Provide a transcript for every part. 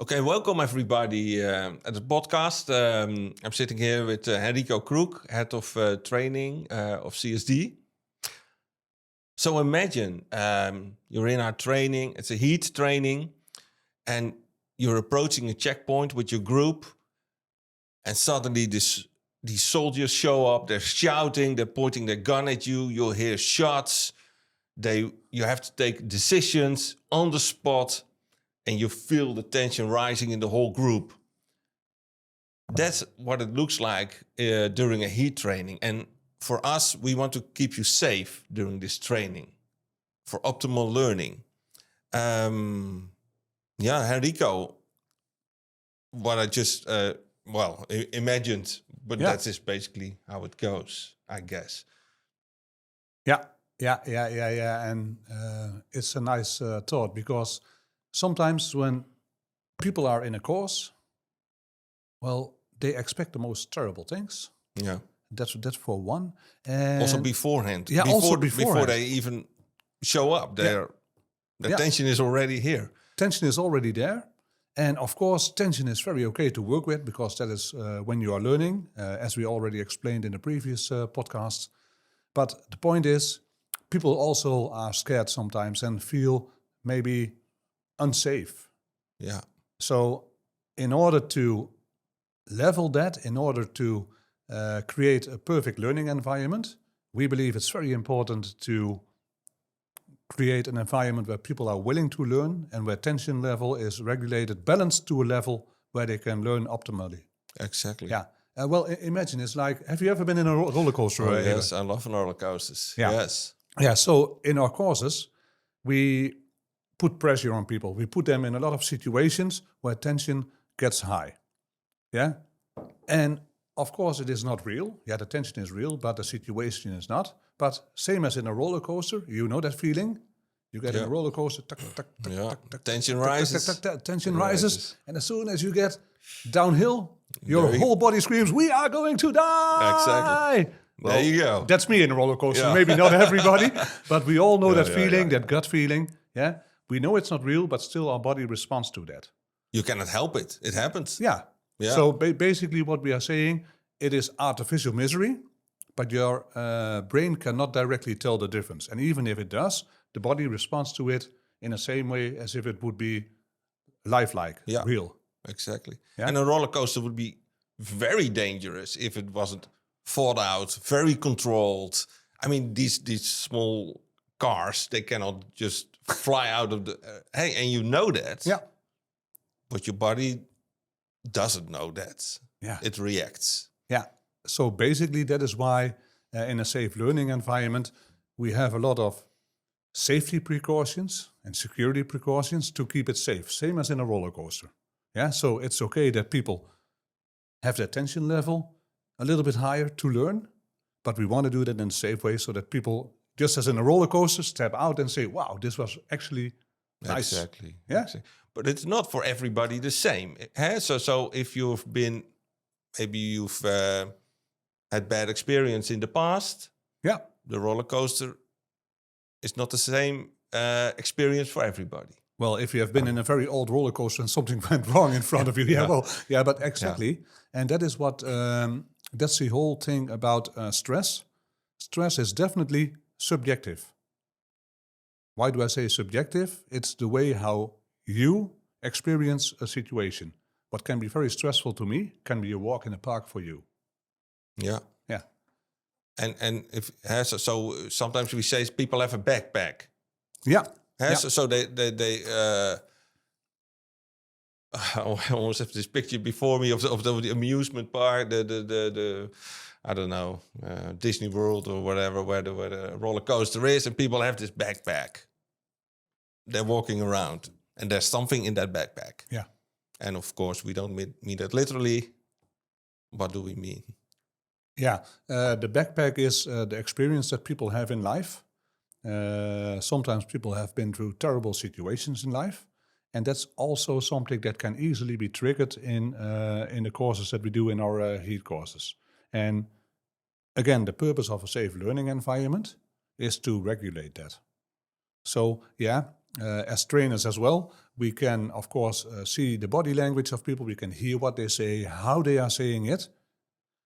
Okay, welcome everybody at the podcast. I'm sitting here with Henrico Kroek, head of training of CSD. So imagine you're in our training, it's a heat training, and you're approaching a checkpoint with your group, and suddenly these soldiers show up, they're shouting, they're pointing their gun at you, you'll hear shots, you have to take decisions on the spot, and you feel the tension rising in the whole group. That's what it looks like during a heat training. And for us, we want to keep you safe during this training for optimal learning. Henrico, what I just, imagined, but that is basically how it goes, I guess. Yeah. And it's a nice thought, because sometimes when people are in a course, well, they expect the most terrible things. Yeah. That's for one. And also beforehand. Yeah, before they even show up, the tension is already here. Tension is already there. And of course, tension is very okay to work with, because that is when you are learning, as we already explained in the previous podcast. But the point is, people also are scared sometimes and feel maybe unsafe. Yeah. So in order to level that, in order to create a perfect learning environment, we believe it's very important to create an environment where people are willing to learn and where tension level is regulated, balanced to a level where they can learn optimally. Exactly. Yeah. Imagine it's like, have you ever been in a roller coaster? Oh, yes, I love roller coasters. Yeah. Yes. Yeah, so in our courses, we put pressure on people. We put them in a lot of situations where tension gets high. Yeah? And of course, it is not real. Yeah, the tension is real, but the situation is not. But same as in a roller coaster, you know that feeling? You get in a roller coaster, tension rises. Tension rises. And as soon as you get downhill, your whole body screams, "We are going to die!" Exactly. Well, there you go. That's me in a roller coaster. Yeah. Maybe not everybody, but we all know that feeling, that gut feeling. Yeah, we know it's not real, but still our body responds to that. You cannot help it. It happens. Yeah. So basically what we are saying, it is artificial misery, but your brain cannot directly tell the difference. And even if it does, the body responds to it in the same way as if it would be lifelike, real. Exactly. Yeah? And a roller coaster would be very dangerous if it wasn't thought out, very controlled. I mean, these small cars, they cannot just fly out of the... and you know that. Yeah. But your body doesn't know that. Yeah. It reacts. Yeah. So basically that is why in a safe learning environment, we have a lot of safety precautions and security precautions to keep it safe, same as in a roller coaster. Yeah. So it's okay that people have their tension level a little bit higher to learn, but we want to do that in a safe way so that people, just as in a roller coaster, step out and say, wow, this was actually nice. Exactly. Yeah. Exactly. But it's not for everybody the same. So if maybe you've had bad experience in the past, the roller coaster is not the same experience for everybody. Well, if you have been in a very old roller coaster and something went wrong in front of you, but exactly. Yeah. And that is what, that's the whole thing about stress. Stress is definitely subjective. Why do I say subjective? It's the way how you experience a situation. What can be very stressful to me can be a walk in the park for you. Yeah. Yeah. And if so sometimes we say people have a backpack. Yeah. So they I almost have this picture before me of the amusement park, the I don't know, Disney World or whatever, where the roller coaster is, and people have this backpack. They're walking around, and there's something in that backpack. Yeah. And of course, we don't mean that literally. What do we mean? Yeah, the backpack is the experience that people have in life. Sometimes people have been through terrible situations in life. And that's also something that can easily be triggered in the courses that we do in our heat courses. And again, the purpose of a safe learning environment is to regulate that. So as trainers as well, We can, of course, see the body language of people. We can hear what they say, how they are saying it.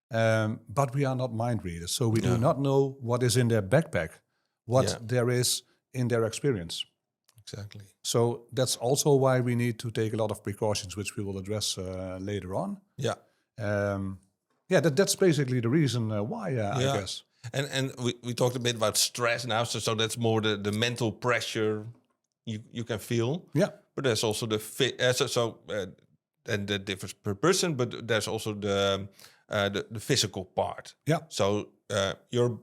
But we are not mind readers. So we do not know what is in their backpack, what there is in their experience. Exactly. So that's also why we need to take a lot of precautions, which we will address later on. Yeah. That's basically the reason why, I guess. And we talked a bit about stress now, so that's more the mental pressure you can feel. Yeah. But there's also and that differs per person, but there's also the physical part. Yeah. So your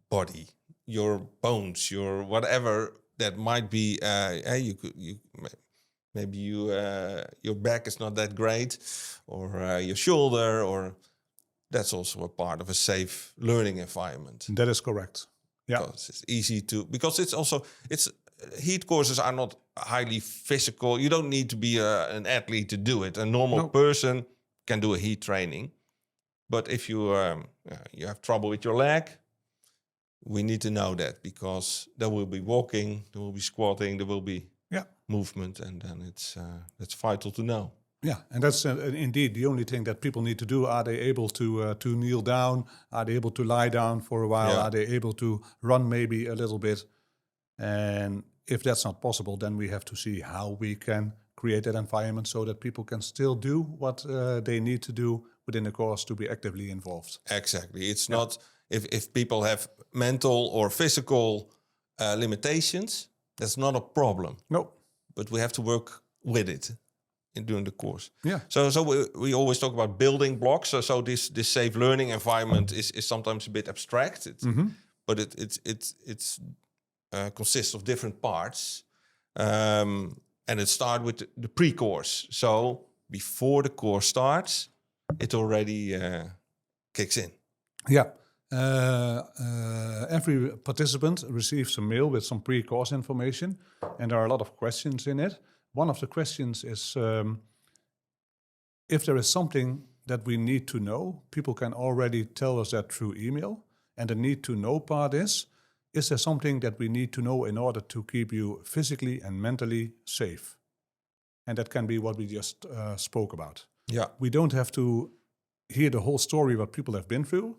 body, your bones, your whatever that might be. Maybe your back is not that great, or your shoulder, or that's also a part of a safe learning environment. That is correct. Yeah. Because it's easy because it's heat courses are not highly physical. You don't need to be an athlete to do it. A normal person can do a heat training. But if you have trouble with your leg, we need to know that, because there will be walking, there will be squatting, there will be movement, and then it's vital to know. Yeah, and that's indeed the only thing that people need to do. Are they able to kneel down? Are they able to lie down for a while? Are they able to run maybe a little bit? And if that's not possible, then we have to see how we can create that environment so that people can still do what they need to do within the course to be actively involved. Exactly. It's not if people have mental or physical limitations, that's not a problem. No. But we have to work with it during the course. Yeah. So we always talk about building blocks. So this safe learning environment is sometimes a bit abstract. But it consists of different parts. And it starts with the pre-course. So before the course starts, it already kicks in. Yeah. Every participant receives a mail with some pre-course information, and there are a lot of questions in it. One of the questions is if there is something that we need to know, people can already tell us that through email. And the need to know part is there something that we need to know in order to keep you physically and mentally safe? And that can be what we just spoke about. Yeah. We don't have to hear the whole story what people have been through,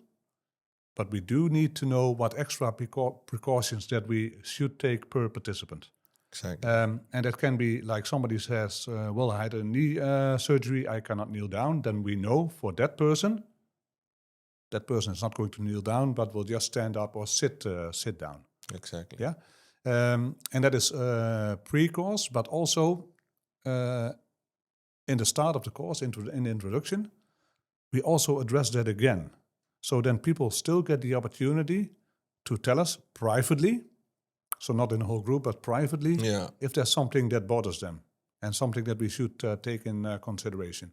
but we do need to know what extra precautions that we should take per participant. Exactly. And that can be like somebody says, well, I had a knee surgery, I cannot kneel down. Then we know for that person is not going to kneel down, but will just stand up or sit down. Exactly. Yeah. And that is pre-course, but also in the start of the course, in the introduction, we also address that again. So then people still get the opportunity to tell us privately, so not in a whole group, but privately, if there's something that bothers them and something that we should take in consideration.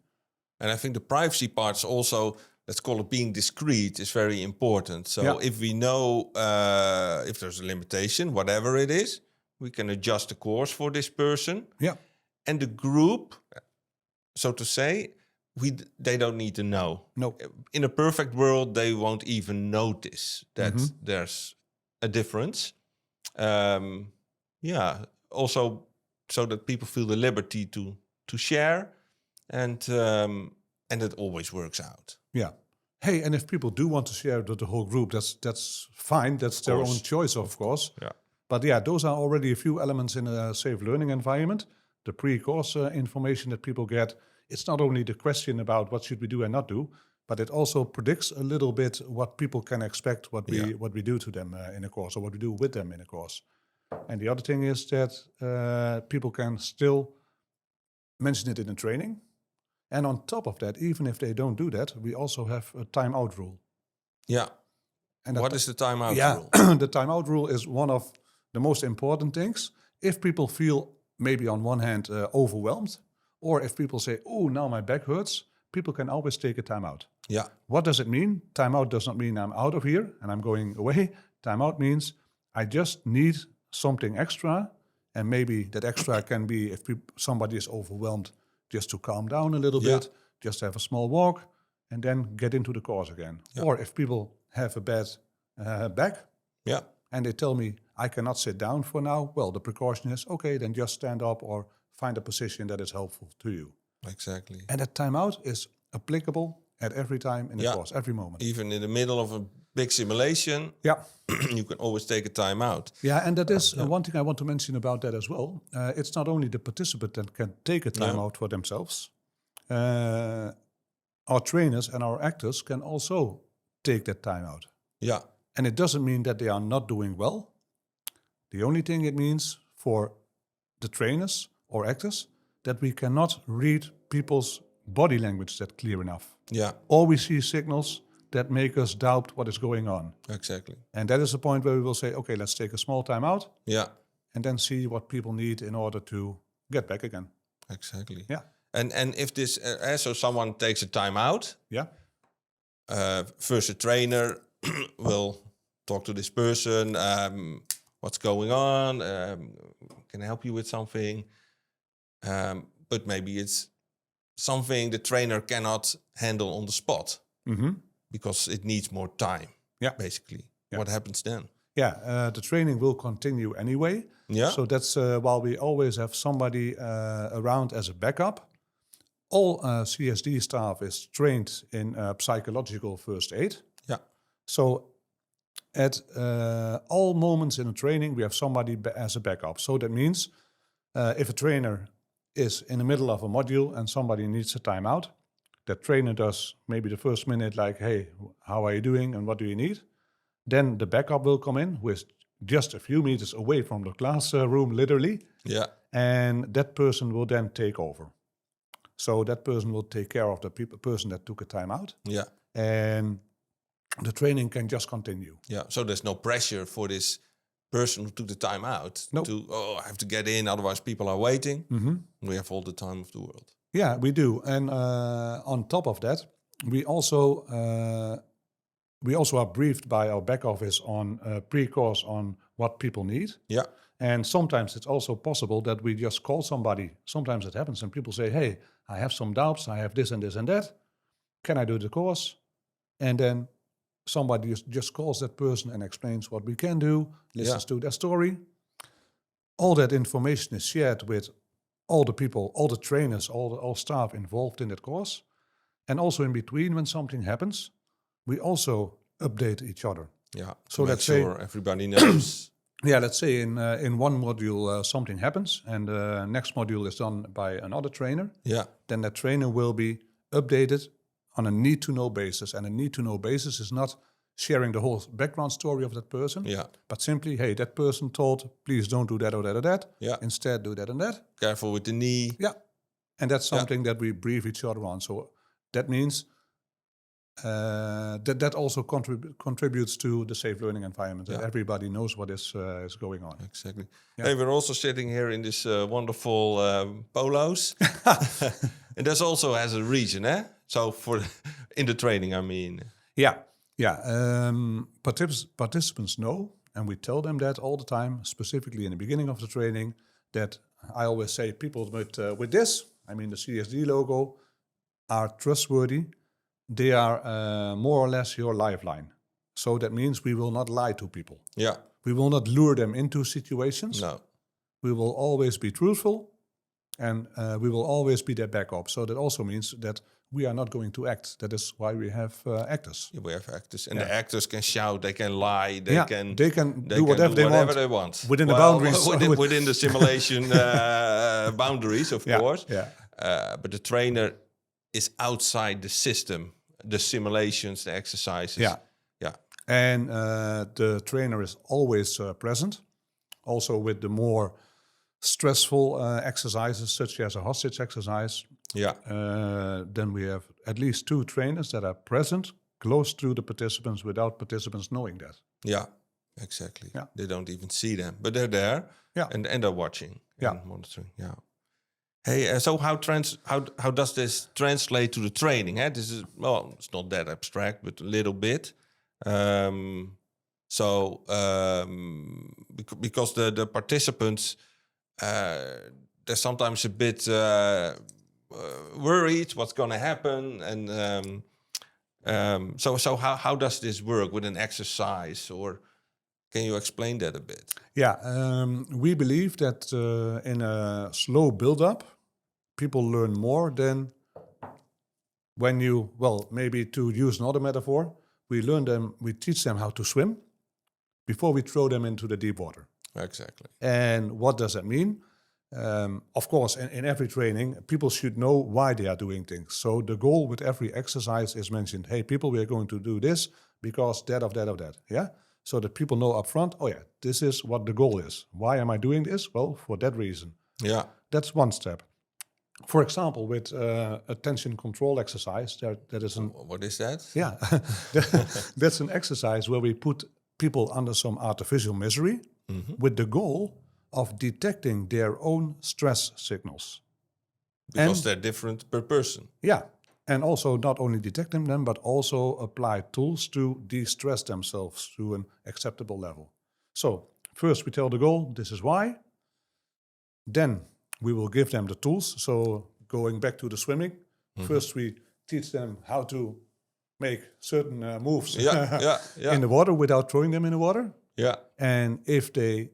And I think the privacy parts also, let's call it being discreet, is very important. So if we know if there's a limitation, whatever it is, we can adjust the course for this person. Yeah. And the group, so to say, they don't need to know. No. In a perfect world, they won't even notice that there's a difference. Also so that people feel the liberty to share, and it always works out. Yeah. Hey, and if people do want to share it with the whole group, that's fine. That's their own choice, of course. Yeah. But yeah, those are already a few elements in a safe learning environment. The pre-course information that people get. It's not only the question about what should we do and not do, but it also predicts a little bit what people can expect, what we do to them in a course, or what we do with them in a course. And the other thing is that people can still mention it in the training. And on top of that, even if they don't do that, we also have a timeout rule. Yeah. And what is the timeout rule? The timeout rule is one of the most important things. If people feel maybe on one hand overwhelmed, or if people say, oh, now my back hurts, people can always take a timeout. Yeah. What does it mean? Timeout does not mean I'm out of here and I'm going away. Timeout means I just need something extra. And maybe that extra can be if somebody is overwhelmed, just to calm down a little bit, just have a small walk, and then get into the course again. Yeah. Or if people have a bad back, and they tell me I cannot sit down for now, well, the precaution is, okay, then just stand up or find a position that is helpful to you. Exactly. And that timeout is applicable at every time in the Yeah. course, every moment. Even in the middle of a big simulation, Yeah. you can always take a time out. Yeah, and that is one thing I want to mention about that as well. It's not only the participant that can take a timeout for themselves. Our trainers and our actors can also take that timeout. Yeah. And it doesn't mean that they are not doing well. The only thing it means for the trainers or actors that we cannot read people's body language that clear enough. Yeah. Or we see signals that make us doubt what is going on. Exactly. And that is the point where we will say, okay, let's take a small time out. Yeah. And then see what people need in order to get back again. Exactly. Yeah. And if this, so someone takes a time out, Yeah. First a trainer will talk to this person, what's going on, can I help you with something? But maybe it's something the trainer cannot handle on the spot because it needs more time, basically. Yeah. What happens then? Yeah, the training will continue anyway. Yeah. So that's while we always have somebody around as a backup. All CSD staff is trained in psychological first aid. Yeah. So at all moments in the training, we have somebody as a backup. So that means if a trainer is in the middle of a module and somebody needs a timeout, that trainer does maybe the first minute like, hey, how are you doing and what do you need? Then the backup will come in, who is just a few meters away from the classroom, literally. Yeah. And that person will then take over. So that person will take care of the person that took a time out. Yeah. And the training can just continue. Yeah. So there's no pressure for this person who took the time out to, I have to get in, otherwise people are waiting. We have all the time of the world. Yeah, we do. And on top of that, we also are briefed by our back office on pre-course on what people need. Yeah. And sometimes it's also possible that we just call somebody. Sometimes it happens and people say, hey, I have some doubts. I have this and this and that. Can I do the course? And then somebody just calls that person and explains what we can do, listens to their story. All that information is shared with all the people, all the trainers, all staff involved in that course. And also in between, when something happens, we also update each other. Yeah. So let's sure everybody knows. Yeah, let's say in one module something happens and the next module is done by another trainer. Yeah. Then that trainer will be updated on a need-to-know basis. And a need-to-know basis is not sharing the whole background story of that person, but simply, hey, that person told, please don't do that or that or that. Yeah. Instead, do that and that. Careful with the knee. Yeah. And that's something that we brief each other on. So that means that also contributes to the safe learning environment. That everybody knows what is going on. Exactly. Yeah. Hey, we're also sitting here in this wonderful polos, and this also has a reason, eh? So in the training, I mean. Yeah. Participants know, and we tell them that all the time, specifically in the beginning of the training, that I always say people with this, I mean the CSD logo, are trustworthy. They are more or less your lifeline. So that means we will not lie to people. Yeah. We will not lure them into situations. No. We will always be truthful, and we will always be their backup. So that also means that we are not going to act. That is why we have actors. Yeah, we have actors. And the actors can shout, they can lie, they can do whatever they want. Within the boundaries. Within the simulation boundaries, of course. Yeah. But the trainer is outside the system, the simulations, the exercises. Yeah. And the trainer is always present, also with the more stressful exercises, such as a hostage exercise. Yeah. Then we have at least 2 trainers that are present, close to the participants, without participants knowing that. Yeah, exactly. Yeah. They don't even see them, but they're there. Yeah. And they're watching and monitoring. Yeah. Hey, so how does this translate to the training? Eh? This is, well, it's not that abstract, but a little bit. Because the participants, they're sometimes a bit worried what's going to happen, and so how does this work with an exercise, or Can you explain that a bit? Yeah, we believe that in a slow build-up, people learn more than when you, well, maybe to use another metaphor, we teach them how to swim before we throw them into the deep water. Exactly. And what does that mean? Of course, in every training, people should know why they are doing things. So the goal with every exercise is mentioned, hey, people, we are going to do this because that of that, yeah? So that people know up front, oh yeah, this is what the goal is. Why am I doing this? Well, for that reason. Yeah. That's one step. For example, with attention control exercise, that is an... What is that? Yeah, that's an exercise where we put people under some artificial misery with the goal of detecting their own stress signals. Because they're different per person. Yeah, and also not only detecting them, but also apply tools to de-stress themselves to an acceptable level. So first we tell the goal, this is why. Then we will give them the tools. So going back to the swimming, first we teach them how to make certain moves in the water without throwing them in the water. Yeah. And if they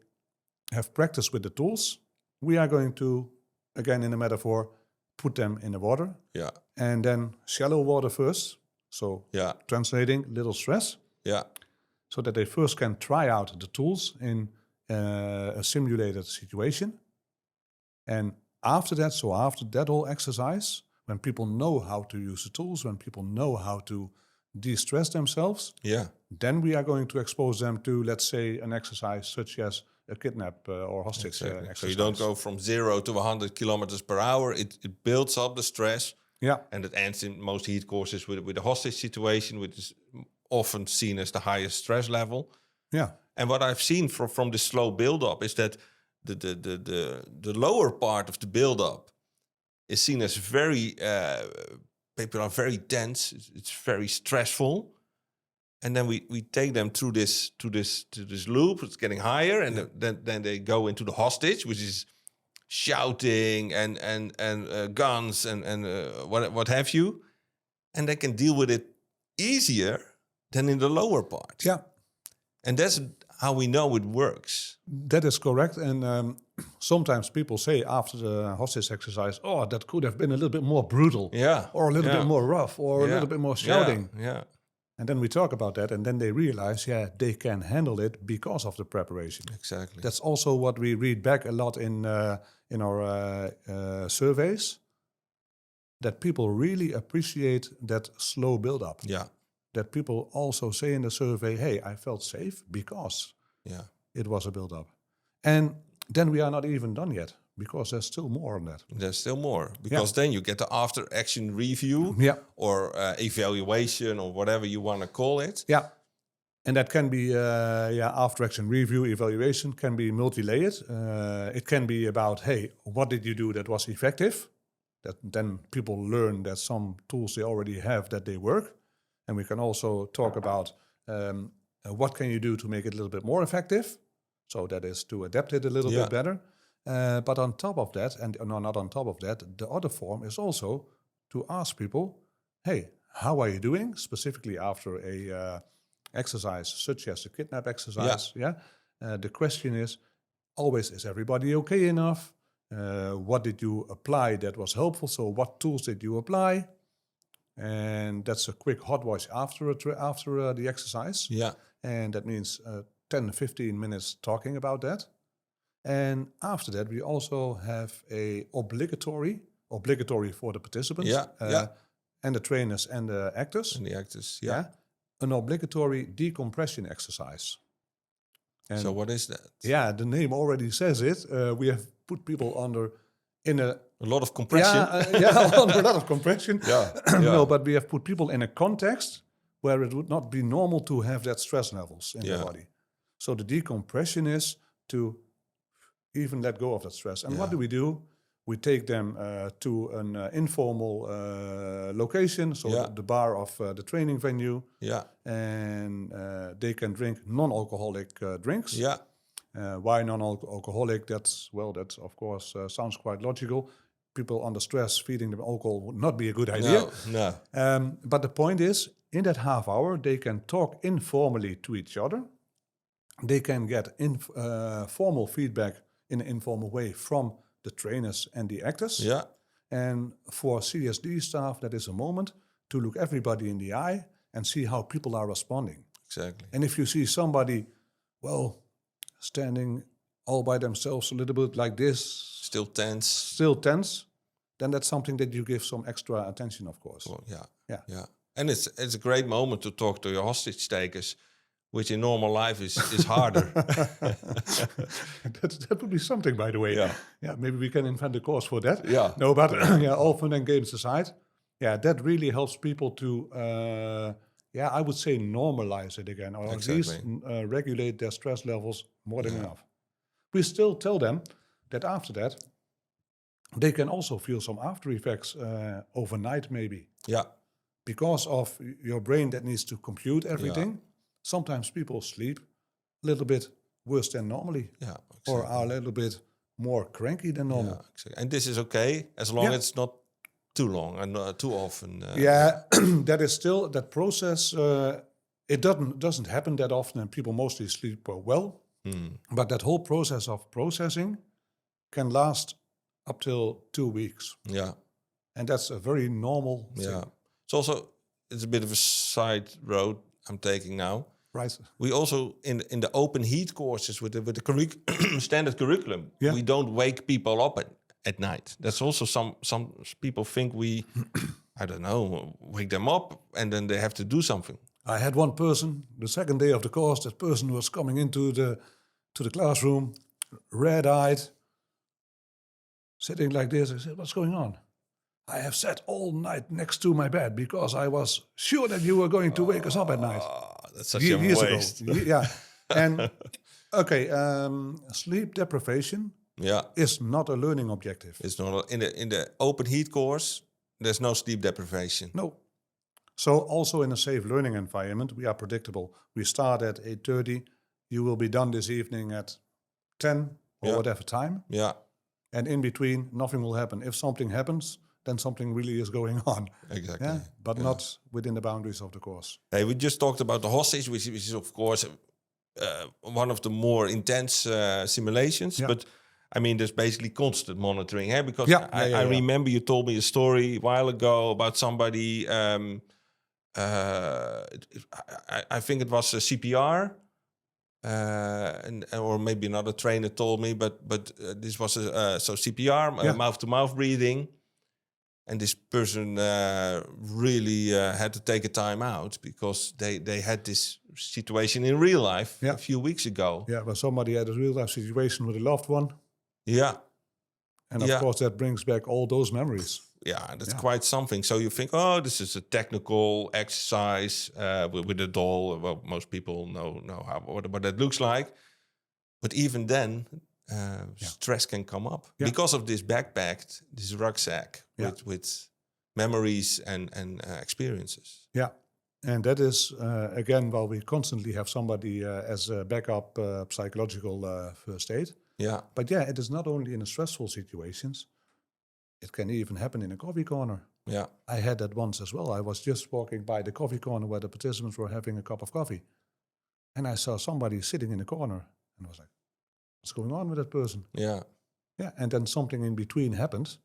have practice with the tools, we are going to, again in the metaphor, put them in the water. Yeah. And then shallow water first. So translating, little stress. Yeah. So that they first can try out the tools in a simulated situation. And after that, so after that whole exercise, when people know how to use the tools, when people know how to de-stress themselves, then we are going to expose them to, let's say, an exercise such as a kidnap or hostage exercise. So you don't go from 0 to 100 kilometers per hour. It builds up the stress. Yeah. And it ends in most heat courses with a hostage situation, which is often seen as the highest stress level. Yeah. And what I've seen from the slow build-up is that the lower part of the build-up is seen as very, people are very tense. It's very stressful. And then we take them through this loop. It's getting higher, and then they go into the hostage, which is shouting and guns and what have you, and they can deal with it easier than in the lower part. Yeah, and that's how we know it works. That is correct. And sometimes people say after the hostage exercise, "Oh, that could have been a little bit more brutal, or a little bit more rough, or a little bit more shouting." Yeah. And then we talk about that, and then they realize, they can handle it because of the preparation. Exactly. That's also what we read back a lot in our surveys, that people really appreciate that slow build-up. Yeah. That people also say in the survey, hey, I felt safe because it was a build-up. And then we are not even done yet, because there's still more on that. There's still more, because then you get the after-action review or evaluation or whatever you want to call it. Yeah, and that can be, after-action review, evaluation can be multi-layered. It can be about, hey, what did you do that was effective? That then people learn that some tools they already have, that they work. And we can also talk about what can you do to make it a little bit more effective? So that is to adapt it a little bit better. But on top of that, and no, not on top of that, the other form is also to ask people, hey, how are you doing? Specifically after a exercise such as the kidnap exercise. The question is always, is everybody okay enough? What did you apply that was helpful? So what tools did you apply? And that's a quick hot wash after the exercise. Yeah. And that means 10, 15 minutes talking about that. And after that, we also have a obligatory for the participants, and the trainers and the actors. An obligatory decompression exercise. And so what is that? Yeah, the name already says it. We have put people under a lot of compression. Under a lot of compression. No, but we have put people in a context where it would not be normal to have that stress levels in the body. So the decompression is to even let go of that stress. And what do? We take them to an informal location, so the bar of the training venue. Yeah. And they can drink non-alcoholic drinks. Yeah. Why non-alcoholic? That's of course sounds quite logical. People under stress, feeding them alcohol would not be a good idea. No. But the point is, in that half hour, they can talk informally to each other they can get formal feedback in an informal way from the trainers and the actors. Yeah. And for CSD staff, that is a moment to look everybody in the eye and see how people are responding. Exactly. And if you see somebody, standing all by themselves a little bit like this, Still tense. then that's something that you give some extra attention, of course. Well, yeah. Yeah. Yeah. And it's a great moment to talk to your hostage takers, which in normal life is harder. that would be something, by the way. Yeah. Maybe we can invent a course for that. Yeah. No, but all fun and games aside, that really helps people to, I would say normalize it again, or Exactly. at least regulate their stress levels more than enough. We still tell them that after that, they can also feel some after effects overnight, maybe. Yeah. Because of your brain that needs to compute everything. Sometimes people sleep a little bit worse than normally. Yeah. Or are a little bit more cranky than normal. Yeah, exactly. And this is okay as long as it's not too long and too often. That is still that process. It doesn't happen that often, and people mostly sleep well. But that whole process of processing can last up till 2 weeks. Yeah. And that's a very normal thing. Yeah. It's a bit of a side road I'm taking now. Right. We also in the open heat courses with the standard curriculum, we don't wake people up at night. That's also some people think we, I don't know, wake them up and then they have to do something. I had one person, the second day of the course, that person was coming into the classroom, red-eyed, sitting like this. I said, "What's going on?" "I have sat all night next to my bed because I was sure that you were going to wake us up at night." That's such a waste. Yeah. And sleep deprivation is not a learning objective. It's not in the open heat course. There's no sleep deprivation. No. So also in a safe learning environment, we are predictable. We start at 8:30. You will be done this evening at 10 or whatever time. Yeah. And in between, nothing will happen. If something happens, then something really is going on. Exactly. Yeah? But not within the boundaries of the course. Hey, we just talked about the hostage, which is of course one of the more intense simulations. Yeah. But I mean, there's basically constant monitoring, because I remember you told me a story a while ago about somebody. I think it was a CPR, or maybe another trainer told me, but this was so CPR, mouth-to-mouth breathing. And this person really had to take a time out because they had this situation in real life a few weeks ago. Yeah, where somebody had a real life situation with a loved one. Yeah. And of course that brings back all those memories. Yeah, that's quite something. So you think, oh, this is a technical exercise with a doll. Well, most people know what that looks like. But even then, stress can come up because of this backpack, this rucksack with memories and experiences. Yeah, and that is, again, while we constantly have somebody as a backup psychological first aid. Yeah. But it is not only in stressful situations. It can even happen in a coffee corner. Yeah. I had that once as well. I was just walking by the coffee corner where the participants were having a cup of coffee. And I saw somebody sitting in a corner. And I was like, what's going on with that person? Yeah. Yeah, and then something in between happened.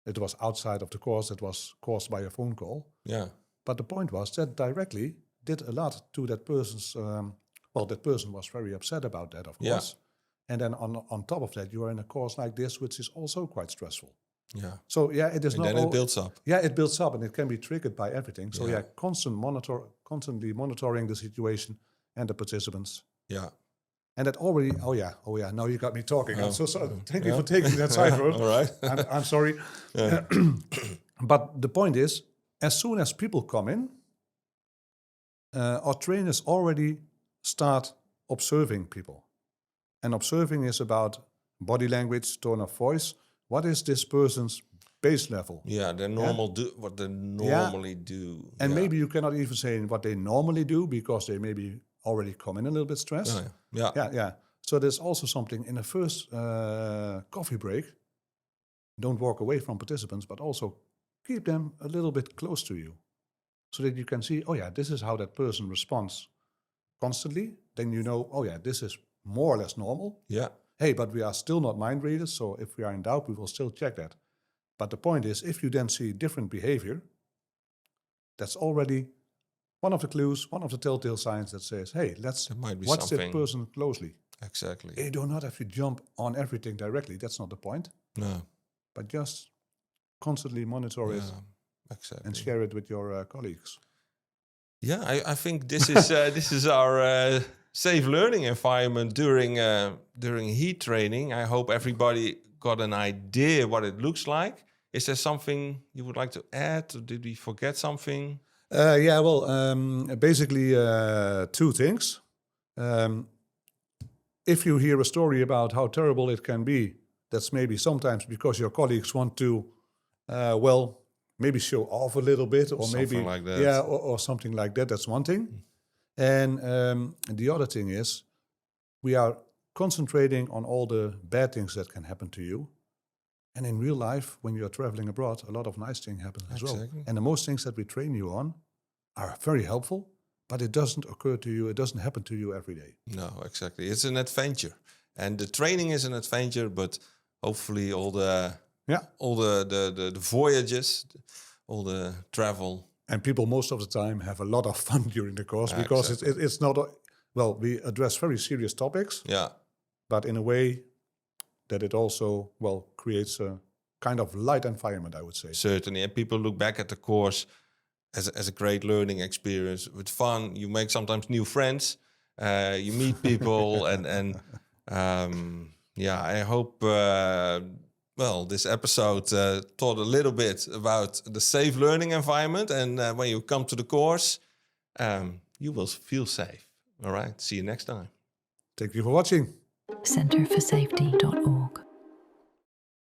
It was outside of the course. It was caused by a phone call. Yeah. But the point was that directly did a lot to that person's... that person was very upset about that, of course. And then on top of that, you are in a course like this, which is also quite stressful. Yeah. So it is and not. Then it builds up. Yeah, it builds up, and it can be triggered by everything. So constantly monitoring the situation and the participants. Yeah. And that already. Oh yeah. Now you got me talking. I'm so sorry. Thank you for taking that side road. All right. I'm sorry. But the point is, as soon as people come in, our trainers already start observing people, and observing is about body language, tone of voice. What is this person's base level? Yeah, what they normally do. And maybe you cannot even say what they normally do because they maybe already come in a little bit stressed. Yeah. So there's also something in the first coffee break. Don't walk away from participants, but also keep them a little bit close to you so that you can see, this is how that person responds constantly. then you know, oh yeah, this is more or less normal. Yeah. Hey, but we are still not mind readers, so if we are in doubt, we will still check that. But the point is, if you then see different behavior, that's already one of the clues, one of the telltale signs that says, hey, let's There might be watch something. that person closely. Exactly. You do not have to jump on everything directly. That's not the point. No. But just constantly monitor it Exactly. and share it with your colleagues. Yeah, I think this is this is our safe learning environment during heat training. I hope everybody got an idea what it looks like. Is there something you would like to add? Or did we forget something? Basically two things. If you hear a story about how terrible it can be, that's maybe sometimes because your colleagues want to, maybe show off a little bit, or Something maybe like that. or something like that. That's one thing. And the other thing is, we are concentrating on all the bad things that can happen to you. And in real life, when you're traveling abroad, a lot of nice things happen as well. Exactly. And the most things that we train you on are very helpful, but it doesn't occur to you, it doesn't happen to you every day. No, exactly. It's an adventure, and the training is an adventure. But hopefully, all the voyages, all the travel. And people most of the time have a lot of fun during the course because it's not, we address very serious topics, but in a way that it also, creates a kind of light environment, I would say. Certainly, and people look back at the course as a great learning experience with fun. You make sometimes new friends, you meet people, and I hope this episode taught a little bit about the safe learning environment, and when you come to the course, you will feel safe. All right, see you next time. Thank you for watching. centerforsafety.org